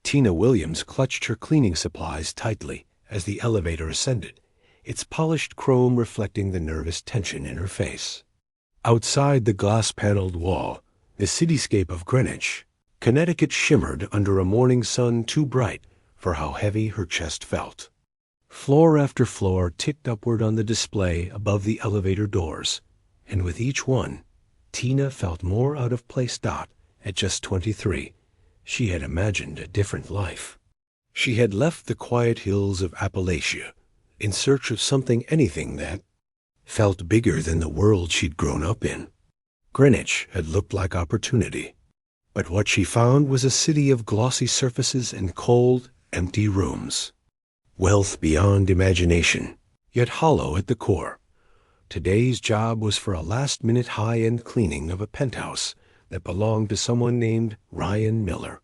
Tina Williams clutched her cleaning supplies tightly as the elevator ascended, its polished chrome reflecting the nervous tension in her face. Outside the glass-paneled wall, the cityscape of Greenwich, Connecticut shimmered under a morning sun too bright for how heavy her chest felt. Floor after floor ticked upward on the display above the elevator doors, and with each one, Tina felt more out of place. At just 23, she had imagined a different life. She had left the quiet hills of Appalachia in search of anything that felt bigger than the world she'd grown up in. Greenwich had looked like opportunity, but what she found was a city of glossy surfaces and cold, empty rooms. Wealth beyond imagination, yet hollow at the core. Today's job was for a last-minute high-end cleaning of a penthouse that belonged to someone named Ryan Miller.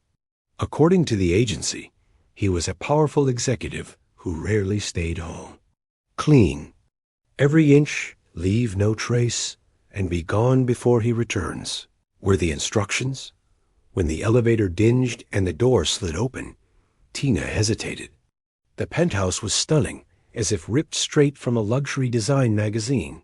According to the agency, he was a powerful executive who rarely stayed home. Clean every inch, leave no trace, and be gone before he returns, were the instructions. When the elevator dinged and the door slid open, Tina hesitated. The penthouse was stunning, as if ripped straight from a luxury design magazine.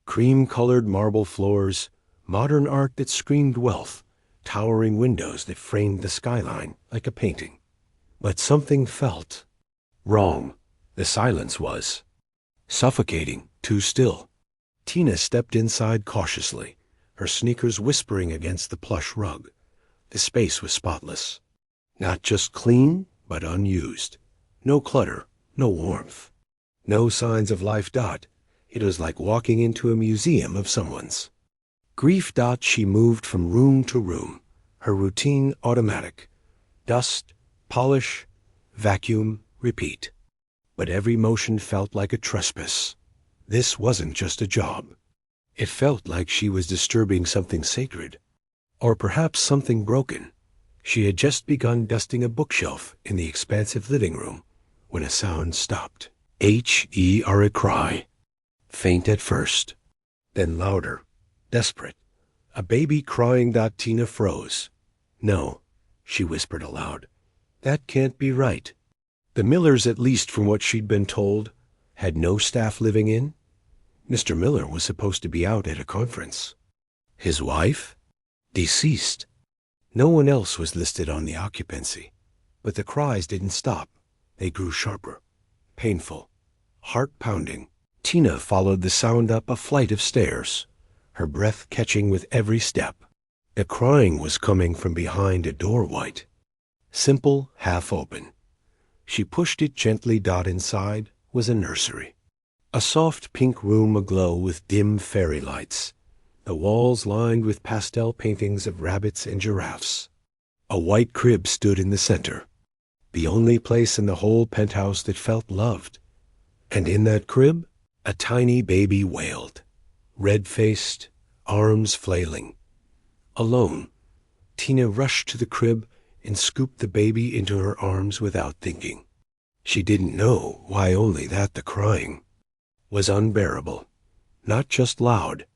Cream-colored marble floors, modern art that screamed wealth, towering windows that framed the skyline like a painting. But something felt wrong. The silence was suffocating, too still. Tina stepped inside cautiously, her sneakers whispering against the plush rug. The space was spotless. Not just clean, but unused. No clutter, no warmth. No signs of life. It was like walking into a museum of someone's grief. She moved from room to room, her routine automatic. Dust, polish, vacuum, repeat. But every motion felt like a trespass. This wasn't just a job. It felt like she was disturbing something sacred, or perhaps something broken. She had just begun dusting a bookshelf in the expansive living room when a sound stopped. A cry. Faint at first, then louder, desperate. A baby crying. Tina froze. No, she whispered aloud. That can't be right. The Millers, at least from what she'd been told, had no staff living in. Mr. Miller was supposed to be out at a conference. His wife? Deceased. No one else was listed on the occupancy. But the cries didn't stop. They grew sharper, painful, heart-pounding. Tina followed the sound up a flight of stairs, her breath catching with every step. The crying was coming from behind a door white, simple, half open. She pushed it gently. Inside was a nursery. A soft pink room aglow with dim fairy lights, the walls lined with pastel paintings of rabbits and giraffes. A white crib stood in the center, the only place in the whole penthouse that felt loved. And in that crib, a tiny baby wailed, red-faced, arms flailing. Alone, Tina rushed to the crib and scooped the baby into her arms without thinking. She didn't know why, only that the crying was unbearable, not just loud,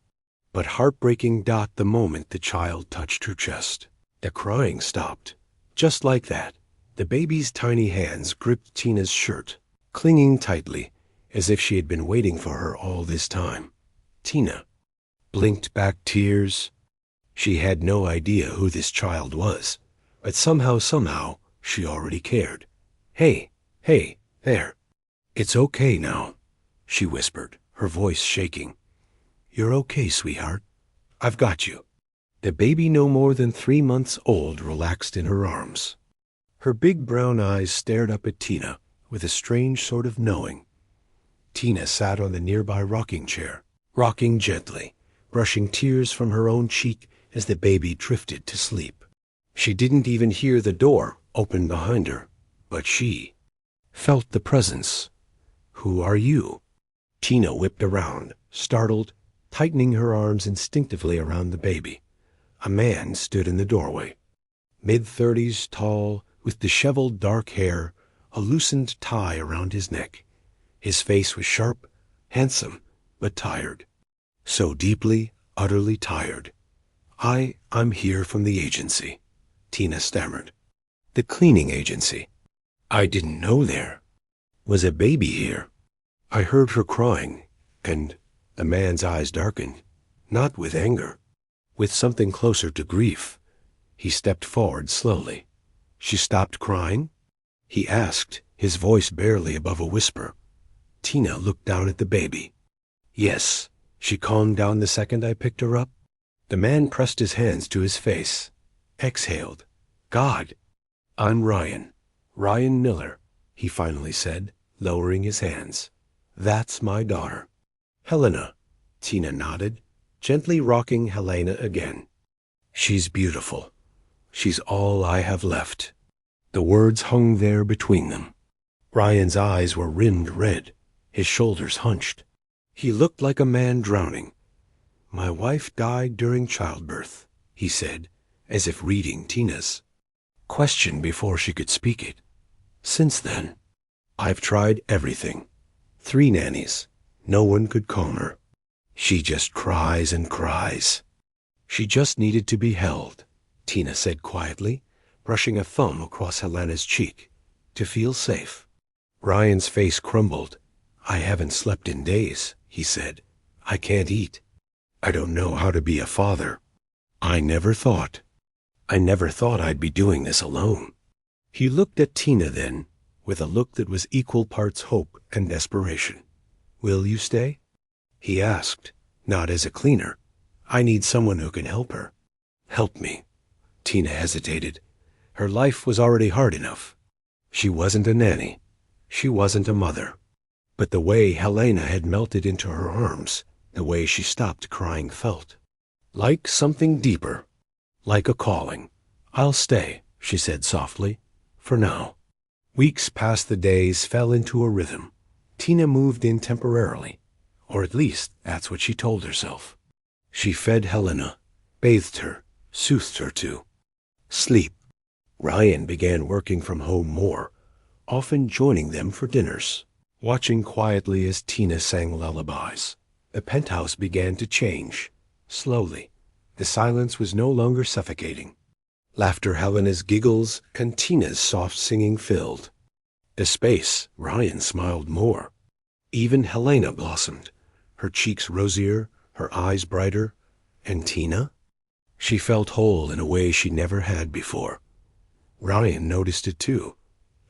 but heartbreaking. The moment the child touched her chest, the crying stopped. Just like that, the baby's tiny hands gripped Tina's shirt, clinging tightly, as if she had been waiting for her all this time. Tina blinked back tears. She had no idea who this child was, but somehow, she already cared. Hey, there. It's okay now, she whispered, her voice shaking. You're okay, sweetheart. I've got you. The baby, no more than 3 months old, relaxed in her arms. Her big brown eyes stared up at Tina with a strange sort of knowing. Tina sat on the nearby rocking chair, rocking gently, brushing tears from her own cheek as the baby drifted to sleep. She didn't even hear the door open behind her, but she felt the presence. Who are you? Tina whipped around, startled, tightening her arms instinctively around the baby. A man stood in the doorway, mid-30s, tall, with disheveled dark hair, a loosened tie around his neck. His face was sharp, handsome, but tired. So deeply, utterly tired. I'm here from the agency, Tina stammered. The cleaning agency. I didn't know there was a baby here. I heard her crying, and the man's eyes darkened, not with anger, with something closer to grief. He stepped forward slowly. She stopped crying? He asked, his voice barely above a whisper. Tina looked down at the baby. Yes, she calmed down the second I picked her up. The man pressed his hands to his face, exhaled. God, I'm Ryan. Ryan Miller, he finally said, lowering his hands. That's my daughter. Helena. Tina nodded, gently rocking Helena again. She's beautiful. She's all I have left. The words hung there between them. Ryan's eyes were rimmed red, his shoulders hunched. He looked like a man drowning. My wife died during childbirth, he said, as if reading Tina's question before she could speak it. Since then, I've tried everything. 3 nannies. No one could calm her. She just cries and cries. She just needed to be held, Tina said quietly, brushing a thumb across Helena's cheek, to feel safe. Ryan's face crumbled. I haven't slept in days, he said. I can't eat. I don't know how to be a father. I never thought I'd be doing this alone. He looked at Tina then, with a look that was equal parts hope and desperation. Will you stay? He asked, not as a cleaner. I need someone who can help her. Help me. Tina hesitated. Her life was already hard enough. She wasn't a nanny. She wasn't a mother. But the way Helena had melted into her arms, the way she stopped crying felt like something deeper, like a calling. I'll stay, she said softly, for now. Weeks passed, the days fell into a rhythm. Tina moved in temporarily, or at least that's what she told herself. She fed Helena, bathed her, soothed her to sleep. Ryan began working from home more, often joining them for dinners, watching quietly as Tina sang lullabies. The penthouse began to change, slowly. The silence was no longer suffocating. Laughter, Helena's giggles, and Tina's soft singing filled the space. Ryan smiled more. Even Helena blossomed, her cheeks rosier, her eyes brighter. And Tina? She felt whole in a way she never had before. Ryan noticed it too.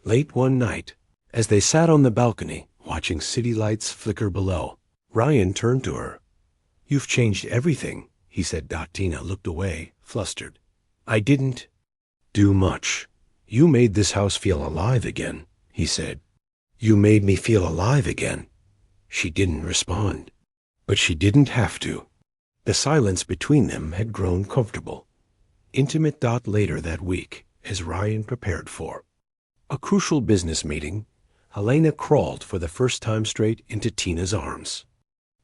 Late one night, as they sat on the balcony, watching city lights flicker below, Ryan turned to her. You've changed everything, he said. Tina looked away, flustered. I didn't do much. You made this house feel alive again, he said. You made me feel alive again. She didn't respond. But she didn't have to. The silence between them had grown comfortable. Intimate. Later that week, as Ryan prepared for a crucial business meeting, Helena crawled for the first time straight into Tina's arms.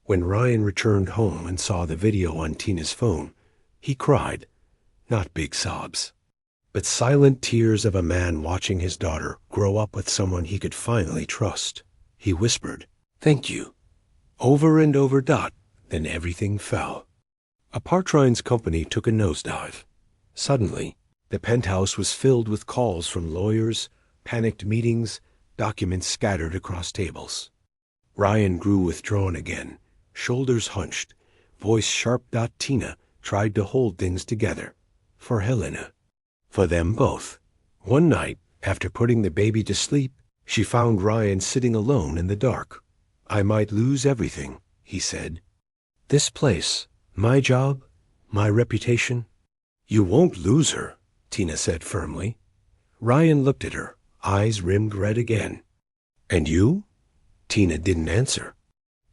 When Ryan returned home and saw the video on Tina's phone, he cried, not big sobs, but silent tears of a man watching his daughter grow up with someone he could finally trust. He whispered, thank you, over and over. Then everything fell. Apartrine's company took a nosedive. Suddenly, the penthouse was filled with calls from lawyers, panicked meetings, documents scattered across tables. Ryan grew withdrawn again, shoulders hunched, voice sharp. Tina tried to hold things together. For Helena. For them both. One night, after putting the baby to sleep, she found Ryan sitting alone in the dark. I might lose everything, he said. This place, my job, my reputation. You won't lose her, Tina said firmly. Ryan looked at her, eyes rimmed red again. And you? Tina didn't answer.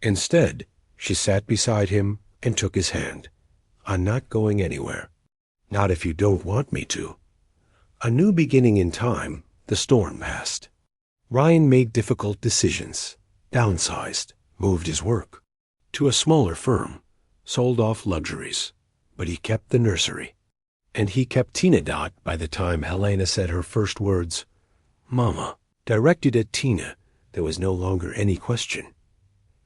Instead, she sat beside him and took his hand. I'm not going anywhere. Not if you don't want me to. A new beginning in time. The storm passed. Ryan made difficult decisions, downsized, moved his work to a smaller firm, sold off luxuries, but he kept the nursery. And he kept Tina. By the time Helena said her first words, Mama, directed at Tina, there was no longer any question.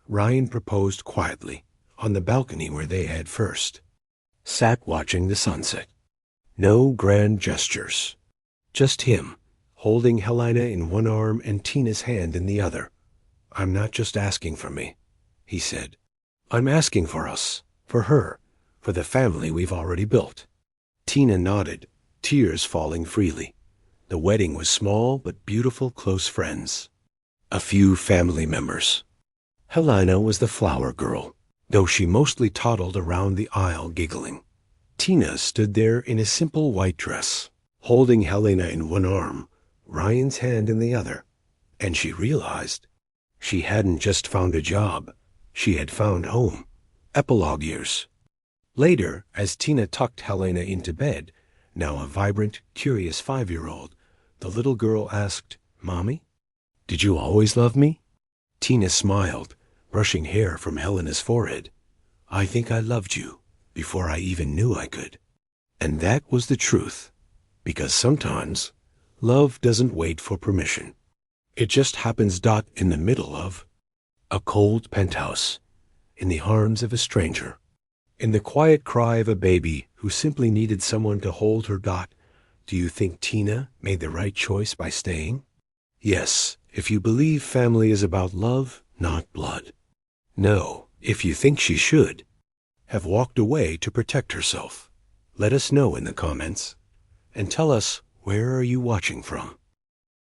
Ryan proposed quietly, on the balcony where they had first sat watching the sunset. No grand gestures, Just him, holding Helena in one arm and Tina's hand in the other. "I'm not just asking for me," he said. "I'm asking for us, for her, for the family we've already built." Tina nodded, tears falling freely. The wedding was small but beautiful close friends. A few family members. Helena was the flower girl, though she mostly toddled around the aisle giggling. Tina stood there in a simple white dress, holding Helena in one arm, Ryan's hand in the other, and she realized she hadn't just found a job, she had found home. Epilogue years. Later, as Tina tucked Helena into bed, now a vibrant, curious 5-year-old, the little girl asked, "Mommy, did you always love me?" Tina smiled, brushing hair from Helena's forehead. "I think I loved you before I even knew I could." And that was the truth, because sometimes love doesn't wait for permission. It just happens in the middle of a cold penthouse, in the arms of a stranger, in the quiet cry of a baby who simply needed someone to hold her. Do you think Tina made the right choice by staying? Yes, if you believe family is about love, not blood. No, if you think she should have walked away to protect herself. Let us know in the comments, and tell us, where are you watching from?